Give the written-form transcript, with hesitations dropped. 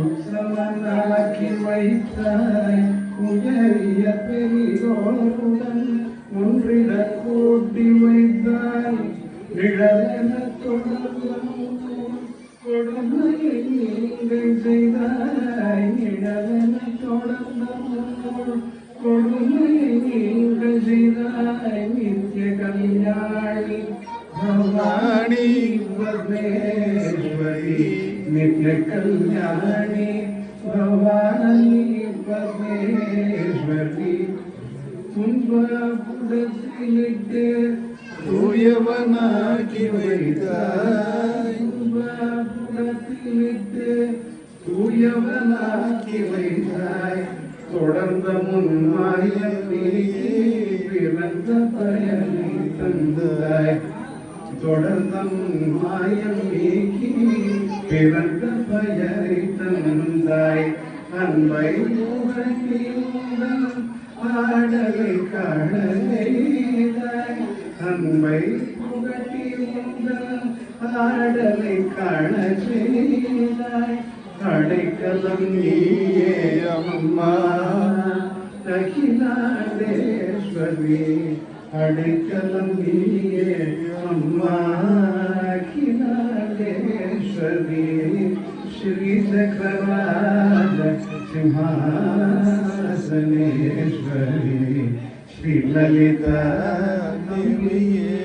உற்சவனாக்கி வைத்தாய் உயரிய பெரியோருடன் ஒன்றிட கூட்டி வைத்தாய் நிழலென தொடர்ந்தும் கொடுமையை நீங்கள் செய்தாய் நிழலென தொடர்ந்தும் கொடுமையை நீங்கள் செய்தாய் நித்திய கல்யாணி भवानी परमेश्वरी नित्य कल्याणी भवानी परमेश्वरी துன்பப்புடத்திலிட்டு தூயவனாக்கி வைத்தாய் துன்பப்புடத்திலிட்டு தூயவனாக்கி வைத்தாய் தொடர்ந்த முன்மாயம் பிறந்த பயனை தந்தாய் தொடர்ந்தம் மாயம் நீக்கி பிறந்த பெயரை தந்தாய் அன்பை உடன் ஆடலை காண செய்தாய் அன்பை புகட்டி உடன் ஆடலை காண செய்தாய் அடைக்கலம் நீயே அம்மா அகிலாண்டேஸ்வரி அடைக்கலம் நீயே அம்மா அகிலாண்டேஸ்வரி ஸ்ரீ சக்கரராஜ சிம்ஹாசனேஸ்வரி ஸ்ரீ லலிதா தேவியே